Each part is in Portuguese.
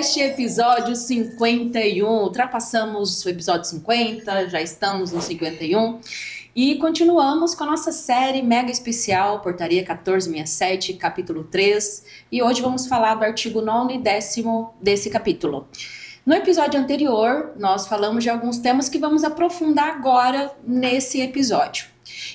Podcast, episódio 51. Ultrapassamos o episódio 50, já estamos no 51. E continuamos com a nossa série mega especial, Portaria 1467, capítulo 3. E hoje vamos falar do artigo 9º e 10º desse capítulo. No episódio anterior, nós falamos de alguns temas que vamos aprofundar agora nesse episódio.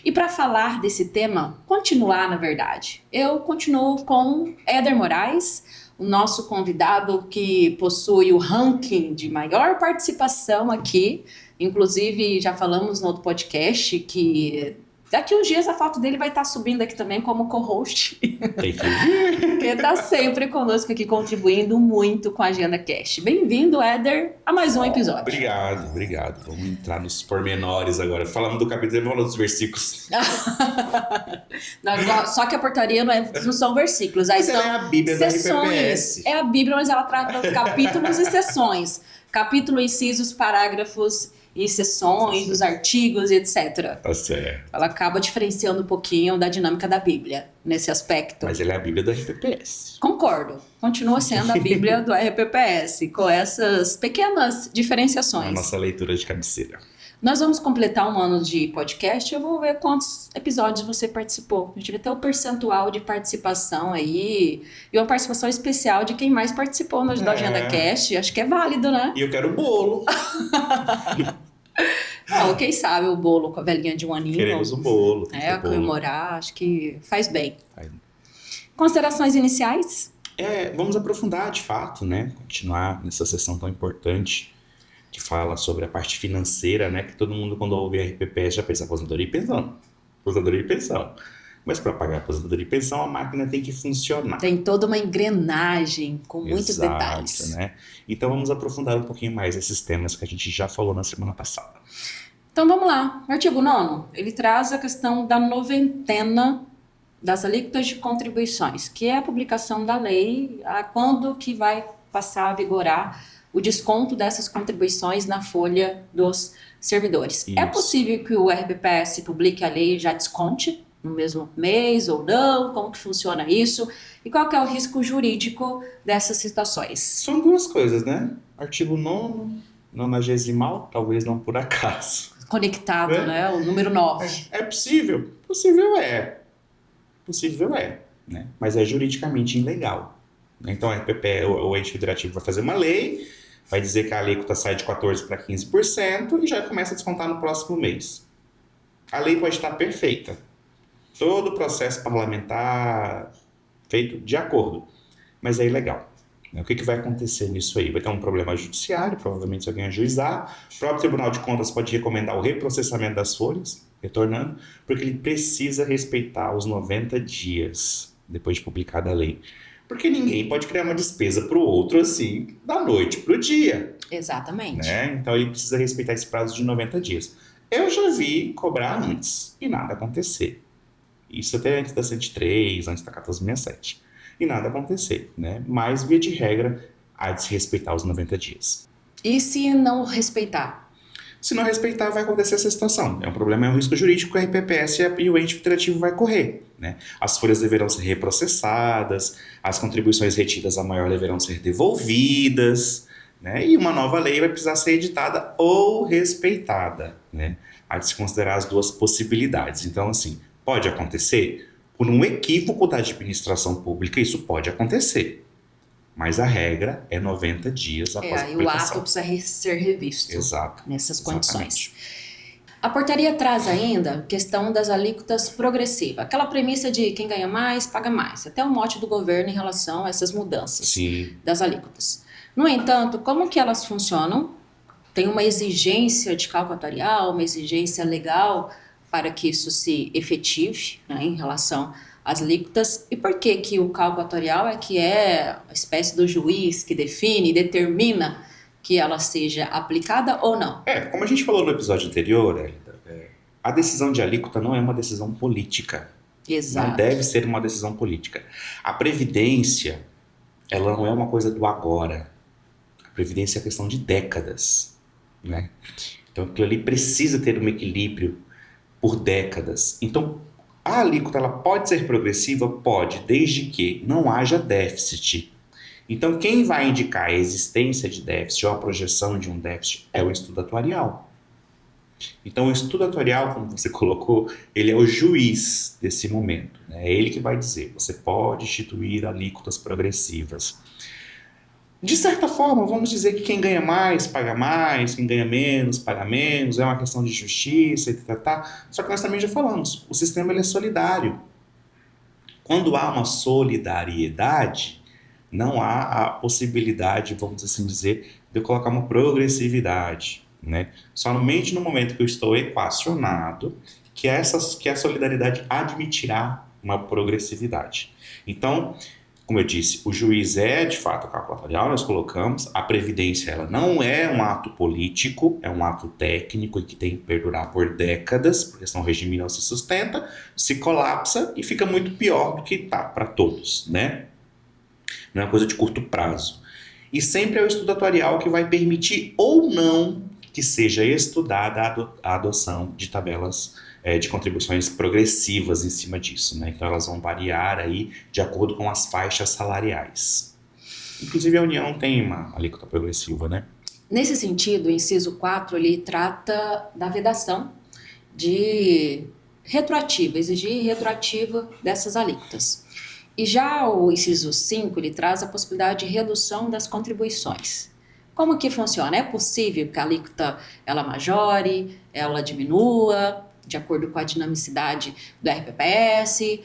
E para falar desse tema, continuar na verdade, eu continuo com Éder Moraes, o nosso convidado que possui o ranking de maior participação aqui. Inclusive, já falamos no outro podcast que daqui uns dias a foto dele vai estar subindo aqui também como co-host. Tem que vir. Que está sempre conosco aqui, contribuindo muito com a Agenda Cast. Bem-vindo, Éder, a mais um episódio. Obrigado. Vamos entrar nos pormenores agora. Falamos do capítulo, vamos dos versículos. Não, só que a portaria não são versículos, aí Mas são é a Bíblia sessões. da RPPS. É a Bíblia, mas ela trata capítulos e sessões. Capítulo, incisos, parágrafos e sessões, os artigos e etc. Tá certo. Ela acaba diferenciando um pouquinho da dinâmica da Bíblia nesse aspecto. Mas ele é a Bíblia da RPPS. Concordo. Continua sendo a Bíblia do RPPS, com essas pequenas diferenciações. A nossa leitura de cabeceira. Nós vamos completar um ano de podcast. Eu vou ver quantos episódios você participou. A gente vai ter o percentual de participação aí. E uma participação especial de quem mais participou no da Agenda Cast. Acho que é válido, né? E eu quero bolo. Não, quem sabe o bolo com a velhinha de um aninho. Queremos o bolo. Comemorar. Acho que faz bem. Considerações iniciais? Vamos aprofundar de fato, né? Continuar nessa sessão tão importante que fala sobre a parte financeira, né? Que todo mundo, quando ouve a RPPS, já pensa aposentadoria e pensão. Aposentadoria e pensão. Mas para pagar aposentadoria e pensão, a máquina tem que funcionar. Tem toda uma engrenagem com muitos detalhes. Né? Então vamos aprofundar um pouquinho mais esses temas que a gente já falou na semana passada. Então vamos lá. O artigo 9º, ele traz a questão da noventena das alíquotas de contribuições, que é a publicação da lei, quando que vai passar a vigorar o desconto dessas contribuições na folha dos servidores. Isso. É possível que o RPPS publique a lei e já desconte no mesmo mês ou não? Como que funciona isso? E qual que é o risco jurídico dessas situações? São duas coisas, né? Artigo 9º, 90º, talvez não por acaso. Conectado, né? O número 9. É possível? Possível é. Né? Mas é juridicamente ilegal. Então o ente federativo vai fazer uma lei, vai dizer que a alíquota sai de 14% para 15% e já começa a descontar no próximo mês. A lei pode estar perfeita. Todo o processo parlamentar feito de acordo. Mas é ilegal. O que vai acontecer nisso aí? Vai ter um problema judiciário, provavelmente se alguém ajuizar. O próprio Tribunal de Contas pode recomendar o reprocessamento das folhas, retornando, porque ele precisa respeitar os 90 dias depois de publicada a lei. Porque ninguém pode criar uma despesa para o outro assim, da noite para o dia. Exatamente. Né? Então ele precisa respeitar esse prazo de 90 dias. Eu já vi cobrar antes e nada acontecer. Isso até antes da 103, antes da 1467. E nada acontecer, né? Mas, via de regra, há de se respeitar os 90 dias. E se não respeitar? Se não respeitar, vai acontecer essa situação. É um risco jurídico que a RPPS e o ente federativo vai correr, né? As folhas deverão ser reprocessadas, as contribuições retidas a maior deverão ser devolvidas, né? E uma nova lei vai precisar ser editada ou respeitada, né? Há de se considerar as duas possibilidades. Então, assim, pode acontecer? Por um equívoco da administração pública, isso pode acontecer. Mas a regra é 90 dias após a publicação. E o ato precisa ser revisto. Exato. Nessas condições. A portaria traz ainda a questão das alíquotas progressivas. Aquela premissa de quem ganha mais, paga mais. Até o mote do governo em relação a essas mudanças das alíquotas. No entanto, como que elas funcionam? Tem uma exigência de cálculo atuarial, uma exigência legal para que isso se efetive, né, em relação às alíquotas. E por que que o cálculo atuarial é a espécie do juiz que define, determina que ela seja aplicada ou não? Como a gente falou no episódio anterior, a decisão de alíquota não é uma decisão política. Exato. Não deve ser uma decisão política. A previdência, ela não é uma coisa do agora. A previdência é questão de décadas, né? Então aquilo ali precisa ter um equilíbrio por décadas. Então, a alíquota ela pode ser progressiva? Pode, desde que não haja déficit. Então, quem vai indicar a existência de déficit ou a projeção de um déficit é o estudo atuarial. Então, o estudo atuarial, como você colocou, ele é o juiz desse momento, né? É ele que vai dizer, você pode instituir alíquotas progressivas. De certa forma, vamos dizer que quem ganha mais, quem ganha menos, paga menos, é uma questão de justiça, etc. Só que nós também já falamos, o sistema ele é solidário. Quando há uma solidariedade, não há a possibilidade, vamos assim dizer, de eu colocar uma progressividade, né? Somente no momento que eu estou equacionado que a solidariedade admitirá uma progressividade. Então, como eu disse, o juiz é de fato o cálculo atuarial, nós colocamos, a previdência ela não é um ato político, é um ato técnico e que tem que perdurar por décadas, porque senão o regime não se sustenta, se colapsa e fica muito pior do que está para todos, né? Não é uma coisa de curto prazo. E sempre é o estudo atuarial que vai permitir ou não que seja estudada a adoção de tabelas de contribuições progressivas em cima disso, né? Então elas vão variar aí de acordo com as faixas salariais. Inclusive a União tem uma alíquota progressiva, né? Nesse sentido, o inciso 4, ele trata da vedação de retroativa, exigir retroativa dessas alíquotas. E já o inciso 5, ele traz a possibilidade de redução das contribuições. Como que funciona? É possível que a alíquota ela majore, ela diminua, de acordo com a dinamicidade do RPPS?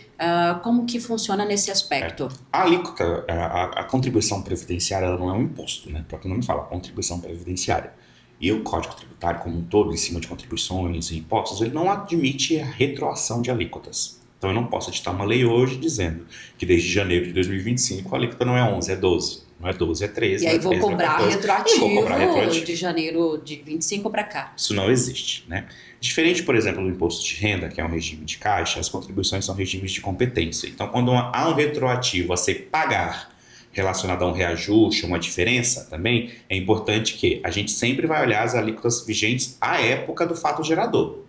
Como que funciona nesse aspecto? A alíquota, a contribuição previdenciária, ela não é um imposto, né? O próprio nome fala, contribuição previdenciária. E o Código Tributário como um todo, em cima de contribuições e impostos, ele não admite a retroação de alíquotas. Então eu não posso editar uma lei hoje dizendo que desde janeiro de 2025 a alíquota não é 11, é 12. Não é 12, é 13. E aí é 13, vou cobrar retroativo de janeiro de 25 para cá. Isso não existe, né? Diferente, por exemplo, do imposto de renda, que é um regime de caixa, as contribuições são regimes de competência. Então, quando há um retroativo a ser pagar relacionado a um reajuste, uma diferença também, é importante que a gente sempre vai olhar as alíquotas vigentes à época do fato gerador.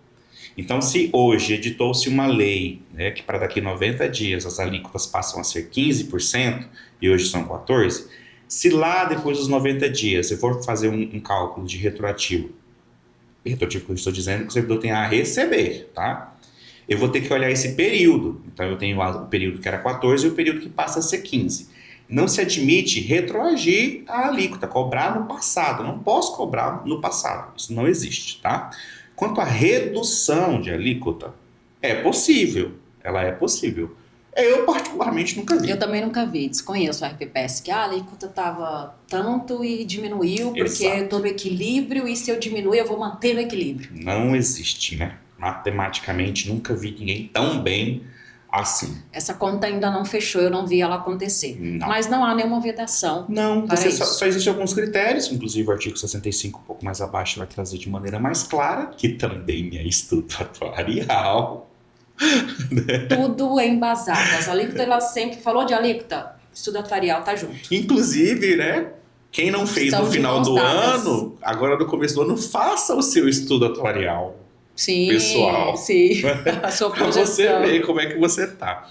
Então, se hoje editou-se uma lei, né, que para daqui 90 dias as alíquotas passam a ser 15% e hoje são 14%, se lá depois dos 90 dias eu for fazer um cálculo de retroativo que eu estou dizendo que o servidor tem a receber, tá? Eu vou ter que olhar esse período. Então, eu tenho o período que era 14 e o período que passa a ser 15. Não se admite retroagir a alíquota, cobrar no passado. Não posso cobrar no passado. Isso não existe, tá? Quanto à redução de alíquota, é possível. Ela é possível. Eu, particularmente, nunca vi. Eu também nunca vi. Desconheço o RPPS, que a alíquota estava tanto e diminuiu, porque todo o equilíbrio, e se eu diminuir, eu vou manter o equilíbrio. Não existe, né? Matematicamente, nunca vi ninguém tão bem assim. Essa conta ainda não fechou, eu não vi ela acontecer. Não. Mas não há nenhuma vedação. Não, só existem alguns critérios, inclusive o artigo 65, um pouco mais abaixo, vai trazer de maneira mais clara, que também é estudo atuarial. Tudo é embasado. As alíquotas, ela sempre falou de alíquota, estudo atuarial tá junto. Inclusive, né? Quem não fez no final do ano, agora no começo do ano, faça o seu estudo atuarial. Sim, pessoal. Sim, a sua pra você ver como é que você tá.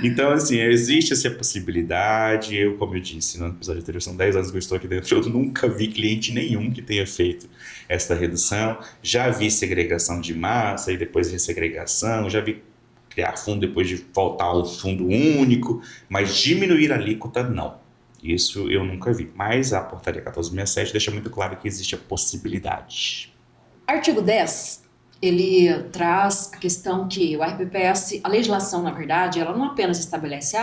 Então, assim, existe essa possibilidade. Eu, como eu disse no episódio anterior, são 10 anos que eu estou aqui dentro, eu nunca vi cliente nenhum que tenha feito essa redução. Já vi segregação de massa e depois ressegregação, já vi criar fundo depois de voltar a um fundo único, mas diminuir a alíquota, não. Isso eu nunca vi. Mas a portaria 1467 deixa muito claro que existe a possibilidade. Artigo 10. Ele traz a questão que o RPPS, a legislação, na verdade, ela não apenas estabelece,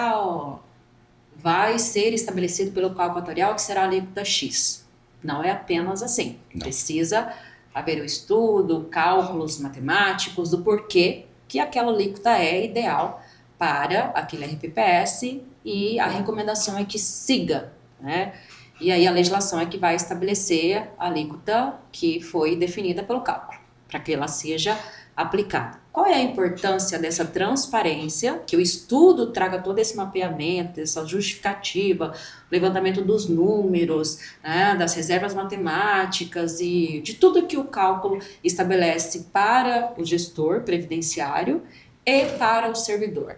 vai ser estabelecido pelo cálculo atuarial que será a alíquota X. Não é apenas assim. Não. Precisa haver o estudo, cálculos matemáticos do porquê que aquela alíquota é ideal para aquele RPPS e a recomendação é que siga, né? E aí a legislação é que vai estabelecer a alíquota que foi definida pelo cálculo, para que ela seja aplicada. Qual é a importância dessa transparência, que o estudo traga todo esse mapeamento, essa justificativa, levantamento dos números, né, das reservas matemáticas e de tudo que o cálculo estabelece para o gestor previdenciário e para o servidor?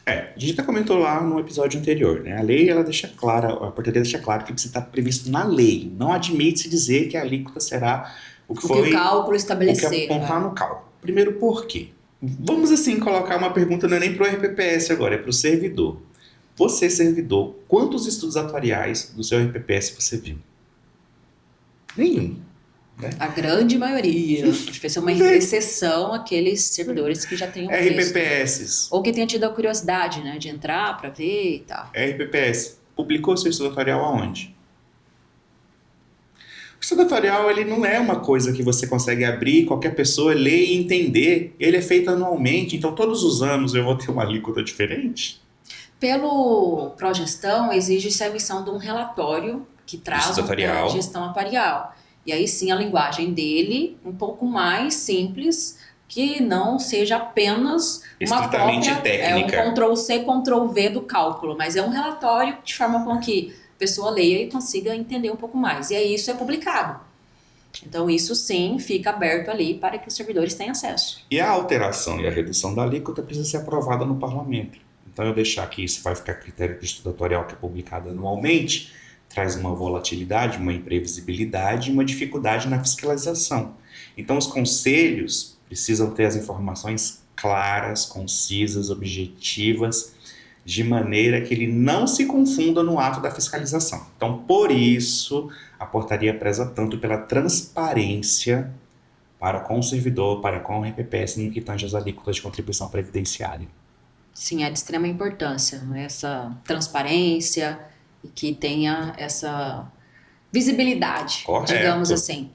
A gente até comentou lá no episódio anterior, né? A lei, ela deixa clara, a portaria deixa claro que precisa estar previsto na lei. Não admite-se dizer que a alíquota será o que O que foi, o cálculo o que estabelecer. apontar no cálculo. Primeiro, por quê? Vamos, assim, colocar uma pergunta, não é nem para o RPPS agora, é para o servidor. Você, servidor, quantos estudos atuariais do seu RPPS você viu? Nenhum. A grande maioria. Acho que vai ser uma exceção aqueles servidores que já tenham visto. RPPS. Ou que tenha tido a curiosidade, né, de entrar para ver e tal. RPPS. Publicou seu estudo atuarial aonde? O estudo atuarial, ele não é uma coisa que você consegue abrir, qualquer pessoa ler e entender. Ele é feito anualmente, então todos os anos eu vou ter uma alíquota diferente. Pelo Progestão, exige-se a emissão de um relatório que traz uma gestão atuarial. E aí sim a linguagem dele um pouco mais simples, que não seja apenas uma cópia, técnica. Um Ctrl+C, Ctrl+V do cálculo, mas é um relatório de forma com que a pessoa leia e consiga entender um pouco mais. E aí isso é publicado. Então isso sim fica aberto ali para que os servidores tenham acesso. E a alteração e a redução da alíquota precisa ser aprovada no parlamento. Então eu deixar aqui, isso vai ficar a critério de estudo atuarial que é publicado anualmente, traz uma volatilidade, uma imprevisibilidade e uma dificuldade na fiscalização. Então os conselhos precisam ter as informações claras, concisas, objetivas, de maneira que ele não se confunda no ato da fiscalização. Então, por isso, a portaria preza tanto pela transparência para com o servidor, para com o RPPS, no que tange as alíquotas de contribuição previdenciária. Sim, é de extrema importância, essa transparência e que tenha essa visibilidade, digamos assim.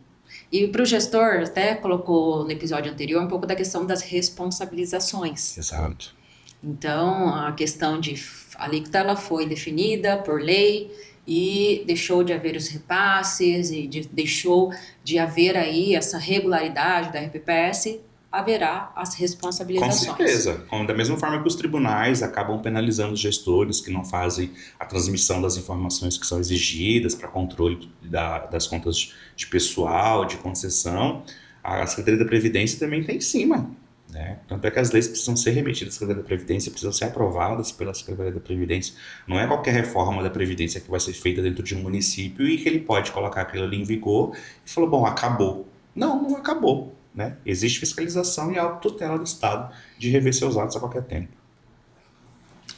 E para o gestor, até colocou no episódio anterior um pouco da questão das responsabilizações. Exato. Então, a questão de a alíquota ela foi definida por lei e deixou de haver os repasses e deixou de haver aí essa regularidade da RPPS, haverá as responsabilizações. Com certeza. Da mesma forma que os tribunais acabam penalizando os gestores que não fazem a transmissão das informações que são exigidas para controle das contas de pessoal, de concessão, a Secretaria da Previdência também está em cima. Né? Tanto é que as leis precisam ser remetidas à Secretaria da Previdência, precisam ser aprovadas pela Secretaria da Previdência. Não é qualquer reforma da Previdência que vai ser feita dentro de um município e que ele pode colocar aquilo ali em vigor e falar, bom, acabou. Não acabou. Né? Existe fiscalização e autotutela do Estado de rever seus atos a qualquer tempo.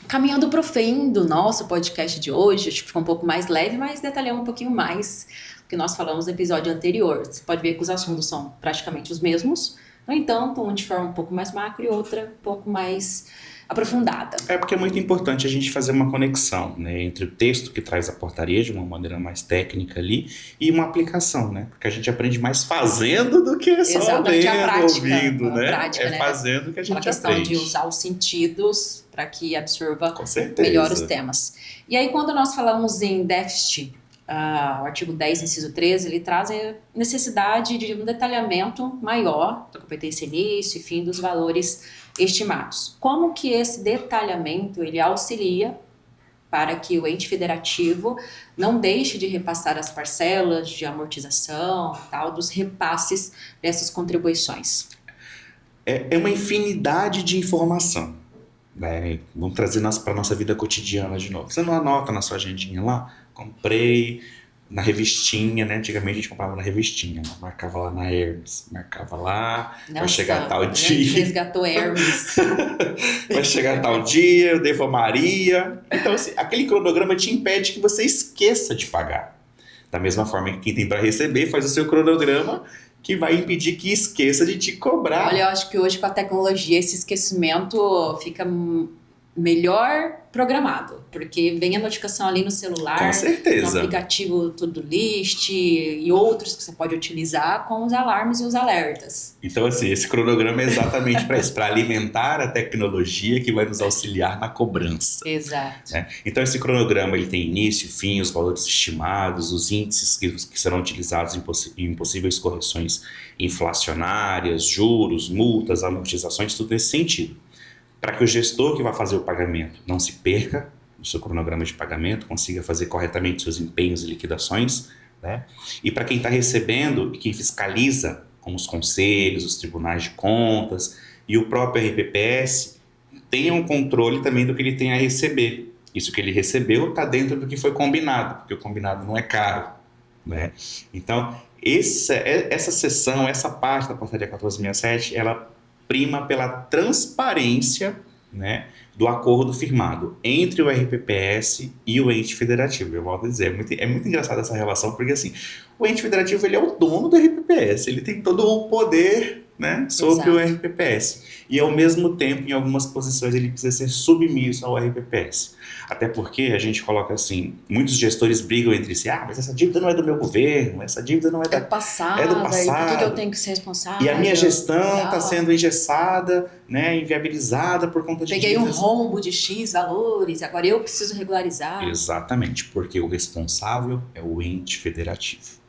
Caminhando para o fim do nosso podcast de hoje, acho que ficou um pouco mais leve, mas detalhamos um pouquinho mais do que nós falamos no episódio anterior. Você pode ver que os assuntos são praticamente os mesmos, no entanto, um de forma um pouco mais macro e outra um pouco mais aprofundada. É porque é muito importante a gente fazer uma conexão, né, entre o texto que traz a portaria de uma maneira mais técnica ali e uma aplicação, né? Porque a gente aprende mais fazendo do que só lendo, ouvindo, né? Prática, né? Fazendo que a gente aprende. A questão de usar os sentidos para que absorva melhor os temas. E aí, quando nós falamos em déficit, o artigo 10, inciso 13, ele traz a necessidade de um detalhamento maior da competência início e fim dos valores estimados. Como que esse detalhamento ele auxilia para que o ente federativo não deixe de repassar as parcelas de amortização, tal, dos repasses dessas contribuições? É uma infinidade de informação. Né? Vamos trazer para a nossa vida cotidiana de novo. Você não anota na sua agendinha lá? Comprei na revistinha, né? Antigamente a gente comprava na revistinha, né? Marcava lá na Hermes, marcava lá, vai chegar tal dia. Resgatou Hermes. Vai chegar tal dia, eu devo a Maria. Então, assim, aquele cronograma te impede que você esqueça de pagar. Da mesma forma que quem tem para receber faz o seu cronograma, que vai impedir que esqueça de te cobrar. Olha, eu acho que hoje com a tecnologia esse esquecimento fica melhor programado, porque vem a notificação ali no celular, com certeza, no aplicativo Todolist e outros que você pode utilizar com os alarmes e os alertas. Então, assim, esse cronograma é exatamente para isso, para alimentar a tecnologia que vai nos auxiliar na cobrança. Exato. Né? Então, esse cronograma ele tem início, fim, os valores estimados, os índices que serão utilizados em possíveis correções inflacionárias, juros, multas, amortizações, tudo nesse sentido. Para que o gestor que vai fazer o pagamento não se perca no seu cronograma de pagamento, consiga fazer corretamente seus empenhos e liquidações, né? E para quem está recebendo e quem fiscaliza, como os conselhos, os tribunais de contas e o próprio RPPS, tenha um controle também do que ele tem a receber. Isso que ele recebeu está dentro do que foi combinado, porque o combinado não é caro, né? Então, essa seção, essa parte da portaria 1467, ela prima pela transparência, né, do acordo firmado entre o RPPS e o ente federativo. Eu volto a dizer, é muito engraçada essa relação, porque assim, o ente federativo ele é o dono do RPPS, ele tem todo o poder, né, sobre o RPPS. E ao mesmo tempo, em algumas posições, ele precisa ser submisso ao RPPS. Até porque a gente coloca assim, muitos gestores brigam entre si, mas essa dívida não é do meu governo, essa dívida não é do passado, é do passado. E por que eu tenho que ser responsável? E a minha gestão está sendo engessada, né, inviabilizada por conta de Peguei um rombo de X valores, agora eu preciso regularizar. Exatamente, porque o responsável é o ente federativo.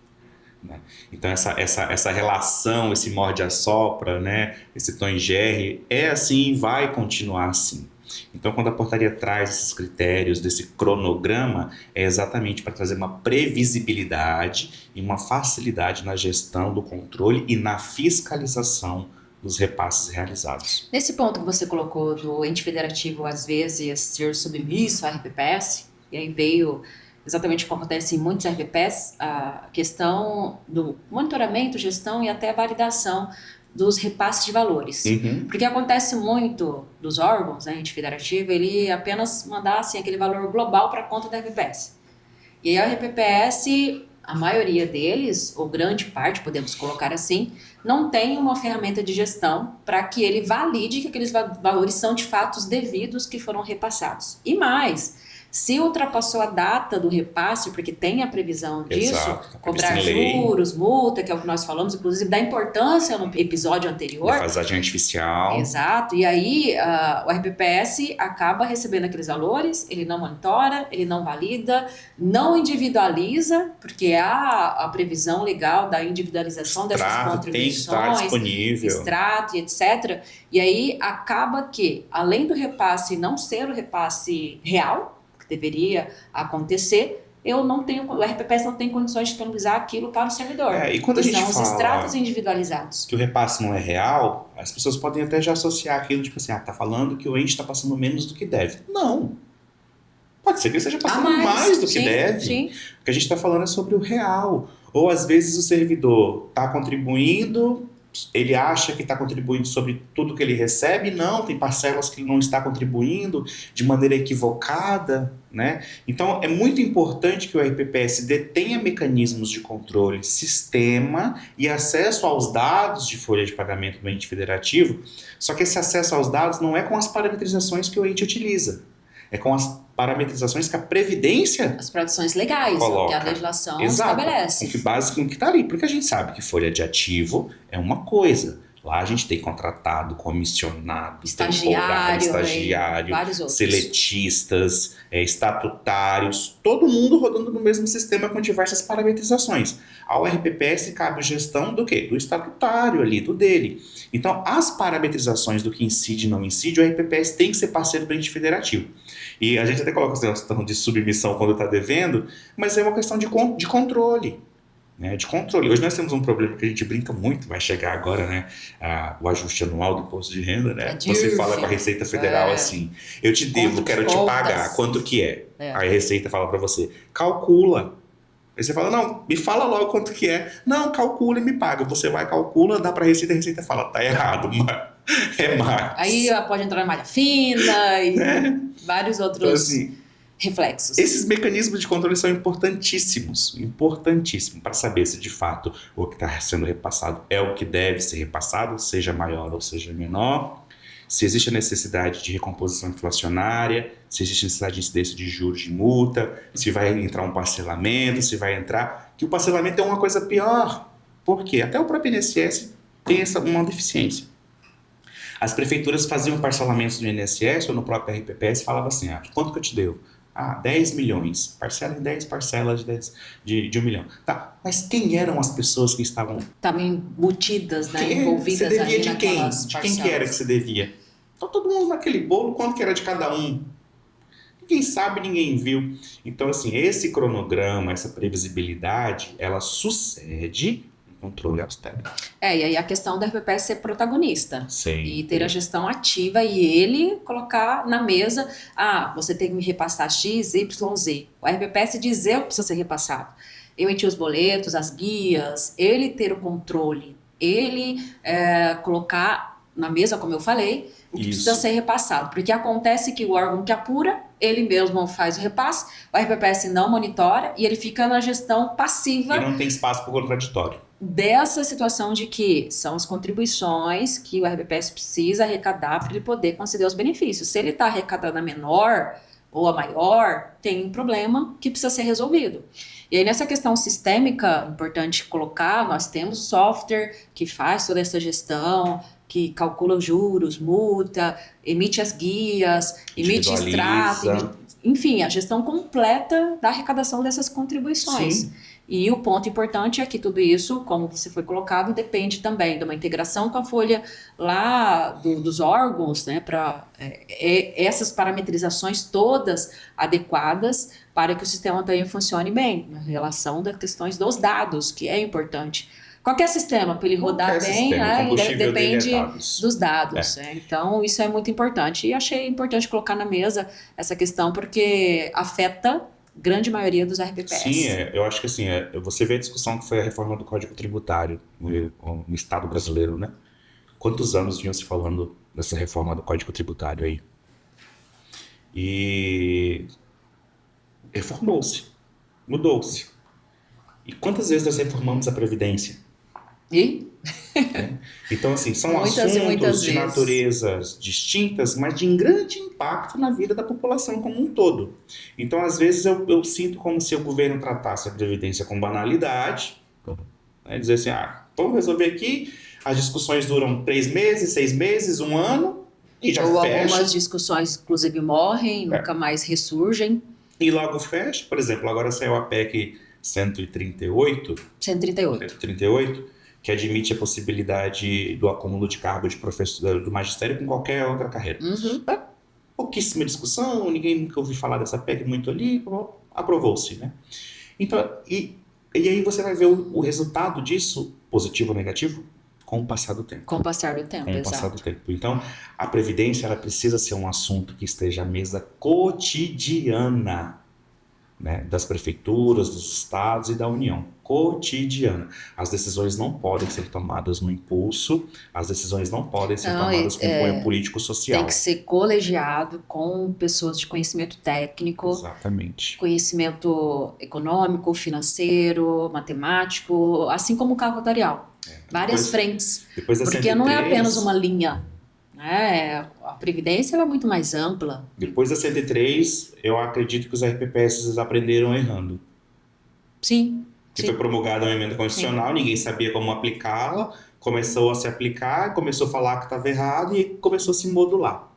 Né? Então essa relação, esse morde-a-sopra, né, esse Tom e Jerry, é assim e vai continuar assim. Então, quando a portaria traz esses critérios desse cronograma, é exatamente para trazer uma previsibilidade e uma facilidade na gestão do controle e na fiscalização dos repasses realizados. Nesse ponto que você colocou do ente federativo, às vezes, ser submisso à RPPS, e aí veio exatamente o que acontece em muitos RPPs, a questão do monitoramento, gestão e até validação dos repasses de valores. Porque acontece muito dos órgãos, né, ente federativo, ele apenas mandar assim, aquele valor global para a conta da RPPS. E aí a RPPS, a maioria deles, ou grande parte, podemos colocar assim, não tem uma ferramenta de gestão para que ele valide que aqueles valores são de fato os devidos que foram repassados. E mais, se ultrapassou a data do repasse, porque tem a previsão disso, exato, cobrar juros, multa, que é o que nós falamos, inclusive da importância no episódio anterior. Defasagem artificial. Exato, e aí o RPPS acaba recebendo aqueles valores, ele não monitora, ele não valida, não individualiza, porque há a previsão legal da individualização dessas contribuições, tem que estar disponível. extrato e etc. E aí acaba que, além do repasse não ser o repasse real, deveria acontecer, o RPPS não tem condições de disponibilizar aquilo para o servidor. E quando a gente são fala os extratos individualizados. Que o repasse não é real, as pessoas podem até já associar aquilo, tipo assim, tá falando que o ente está passando menos do que deve. Não. Pode ser que ele esteja passando mais do que deve. Sim. O que a gente está falando é sobre o real. Ou às vezes o servidor está contribuindo, ele acha que está contribuindo sobre tudo que ele recebe, não, tem parcelas que ele não está contribuindo de maneira equivocada, né? Então é muito importante que o RPPS detenha mecanismos de controle, sistema e acesso aos dados de folha de pagamento do ente federativo, só que esse acesso aos dados não é com as parametrizações que o ente utiliza, é com as parametrizações que a Previdência as produções legais, coloca. Que a legislação Exato, estabelece. Que básico que está ali, porque a gente sabe que folha de ativo é uma coisa. Lá a gente tem contratado, comissionado, estagiário, vários outros. Seletistas, estatutários, todo mundo rodando no mesmo sistema com diversas parametrizações. Ao RPPS cabe a gestão do quê? Do estatutário ali, do dele. Então, as parametrizações do que incide e não incide, o RPPS tem que ser parceiro do ente federativo. E a gente até coloca a questão de submissão quando está devendo, mas é uma questão de controle. Né, de controle. Hoje nós temos um problema que a gente brinca muito, vai chegar agora, né, o ajuste anual do imposto de renda, né? Você fala com a Receita Federal assim, eu te devo, quero te pagar, quanto que é? Aí a Receita fala para você, calcula. Aí você fala, não, me fala logo quanto que é. Não, calcula e me paga. Você vai, calcula, dá para a Receita fala, tá errado, mas é mais. Aí pode entrar na malha fina e vários outros... Então, assim, reflexos. Esses mecanismos de controle são importantíssimos para saber se de fato o que está sendo repassado é o que deve ser repassado, seja maior ou seja menor, se existe a necessidade de recomposição inflacionária, se existe a necessidade de incidência de juros de multa, se vai entrar um parcelamento, se vai entrar... Que o parcelamento é uma coisa pior. Por quê? Até o próprio INSS tem uma deficiência. As prefeituras faziam parcelamentos do INSS ou no próprio RPPS e falavam assim, quanto que eu te devo? 10 milhões. Parcela em 10 parcelas de 1 milhão. Tá, mas quem eram as pessoas que estavam embutidas, né, envolvidas ali naquelas parcelas? De quem que era que você devia? Então todo mundo naquele bolo, quanto que era de cada um? Ninguém sabe, ninguém viu. Então, assim, esse cronograma, essa previsibilidade, ela sucede um controle austero. E aí a questão da RPPS ser protagonista. Sei. E ter a gestão ativa e ele colocar na mesa, você tem que me repassar X, Y, Z. O RPPS dizer o que precisa ser repassado. Eu emitir os boletos, as guias, ele ter o controle, ele colocar na mesa, como eu falei, o que precisa ser repassado. Porque acontece que o órgão que apura, ele mesmo faz o repasse, o RPPS não monitora e ele fica na gestão passiva. E não tem espaço para o contraditório. Dessa situação de que são as contribuições que o RPPS precisa arrecadar para ele poder conceder os benefícios. Se ele está arrecadando a menor ou a maior, tem um problema que precisa ser resolvido. E aí nessa questão sistêmica, importante colocar, nós temos software que faz toda essa gestão, que calcula os juros, multa, emite as guias, emite extrato, enfim, a gestão completa da arrecadação dessas contribuições. Sim. E o ponto importante é que tudo isso, como você foi colocado, depende também de uma integração com a folha lá dos órgãos, né, para essas parametrizações todas adequadas para que o sistema também funcione bem, na relação das questões dos dados, que é importante. Qualquer sistema, para ele rodar bem, depende dos dados. Então, isso é muito importante. E achei importante colocar na mesa essa questão, porque afeta grande maioria dos RPPS. Sim, eu acho que assim, você vê a discussão que foi a reforma do Código Tributário no Estado brasileiro, né? Quantos anos vinham se falando dessa reforma do Código Tributário aí? E reformou-se, mudou-se. E quantas vezes nós reformamos a Previdência? Então, assim, são assuntos de naturezas distintas, mas de grande impacto na vida da população como um todo. Então, às vezes, eu sinto como se o governo tratasse a Previdência com banalidade, né? Dizer assim, vamos resolver aqui, as discussões duram 3 meses, 6 meses, 1 ano, e já Ou fecha. Algumas discussões, inclusive, morrem, nunca mais ressurgem. E logo fecha. Por exemplo, agora saiu a PEC 138, que admite a possibilidade do acúmulo de cargo de professor do magistério com qualquer outra carreira. Pouquíssima discussão, ninguém nunca ouviu falar dessa PEC muito ali, aprovou-se, né? Então, e aí você vai ver o resultado disso, positivo ou negativo, com o passar do tempo. Com o passar do tempo, exato. Passar do tempo. Então, a Previdência ela precisa ser um assunto que esteja à mesa cotidiana, né, das prefeituras, dos estados e da União. Cotidiana. As decisões não podem ser tomadas no impulso, as decisões não podem ser tomadas com cunho político-social. Tem que ser colegiado com pessoas de conhecimento técnico, exatamente, conhecimento econômico, financeiro, matemático, assim como o cálculo notarial. Várias frentes. Depois da porque 103, não é apenas uma linha. A Previdência é muito mais ampla. Depois da 103, eu acredito que os RPPS aprenderam errando. Sim. Que foi promulgada uma emenda constitucional, ninguém sabia como aplicá-la, começou a se aplicar, começou a falar que estava errado e começou a se modular.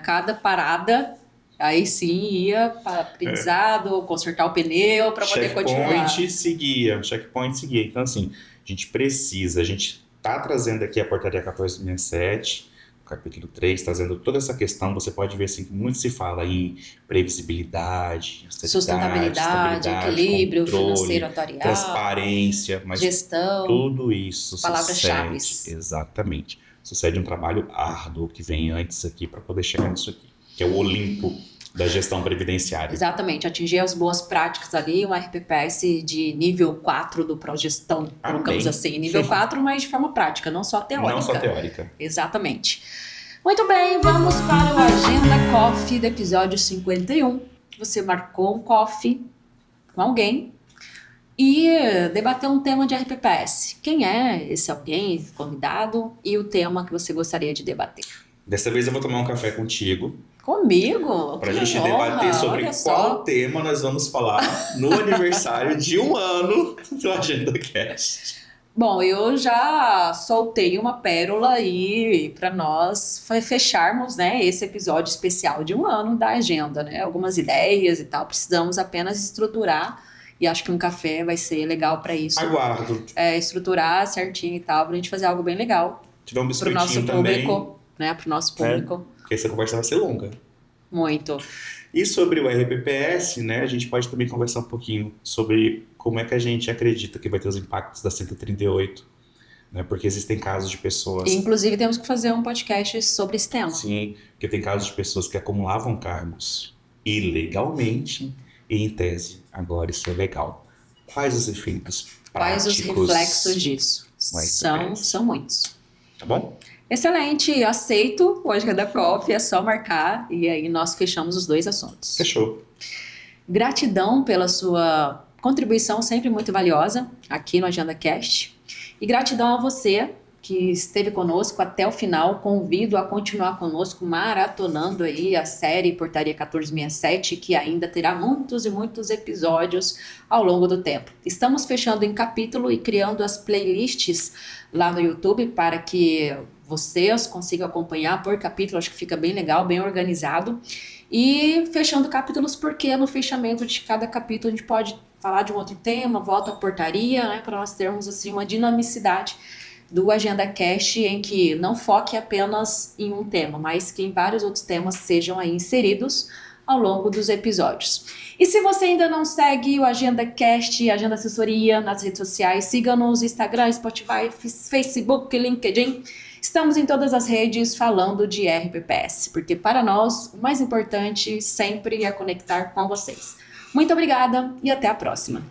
Cada parada, aí sim ia para aprendizado, consertar o pneu para poder continuar. Checkpoint seguia. Então, assim, a gente está trazendo aqui a portaria 1467, capítulo 3, trazendo toda essa questão. Você pode ver assim, que muito se fala em previsibilidade, sustentabilidade, equilíbrio financeiro atuarial, transparência, mas gestão, tudo isso palavras-chave. Exatamente. Sucede um trabalho árduo que vem antes aqui para poder chegar nisso aqui, que é o Olimpo da gestão previdenciária. Exatamente, atingir as boas práticas ali, um RPPS de nível 4 do Progestão, colocamos assim, nível 4, mas de forma prática, não só teórica. Não só teórica. Exatamente. Muito bem, vamos para o Agenda Coffee do episódio 51. Você marcou um coffee com alguém e debateu um tema de RPPS. Quem é esse alguém, esse convidado, e o tema que você gostaria de debater? Dessa vez eu vou tomar um café contigo. Comigo? Para a gente debater sobre qual tema nós vamos falar no aniversário de 1 ano do AgendaCast. Bom, eu já soltei uma pérola aí para nós fecharmos, né, esse episódio especial de 1 ano da agenda, né? Algumas ideias e tal, precisamos apenas estruturar e acho que um café vai ser legal para isso. Aguardo. Estruturar certinho e tal, pra gente fazer algo bem legal. Tiver um biscoitinho pro nosso público, né, pro nosso público. Porque essa conversa vai ser longa. Muito. E sobre o RPPS, né, a gente pode também conversar um pouquinho sobre como é que a gente acredita que vai ter os impactos da 138, né, porque existem casos de pessoas... E, inclusive, temos que fazer um podcast sobre esse tema. Sim, porque tem casos de pessoas que acumulavam cargos ilegalmente e, em tese, agora isso é legal. Quais os efeitos Quais os práticos? reflexos disso? São muitos. Tá bom? Excelente, aceito o Agenda Coffee, é só marcar e aí nós fechamos os 2 assuntos. Fechou. Gratidão pela sua contribuição sempre muito valiosa aqui no Agenda Cast. E gratidão a você que esteve conosco até o final. Convido a continuar conosco maratonando aí a série Portaria 1467, que ainda terá muitos e muitos episódios ao longo do tempo. Estamos fechando em capítulo e criando as playlists lá no YouTube para que vocês consigam acompanhar por capítulo. Acho que fica bem legal, bem organizado. E fechando capítulos, porque no fechamento de cada capítulo a gente pode falar de um outro tema, volta à portaria, né, para nós termos assim uma dinamicidade do Agenda Cast em que não foque apenas em um tema, mas que em vários outros temas sejam aí inseridos ao longo dos episódios. E se você ainda não segue o Agenda Cast, Agenda Assessoria nas redes sociais, siga-nos no Instagram, Spotify, Facebook, LinkedIn. Estamos em todas as redes falando de RPPS, porque para nós o mais importante sempre é conectar com vocês. Muito obrigada e até a próxima.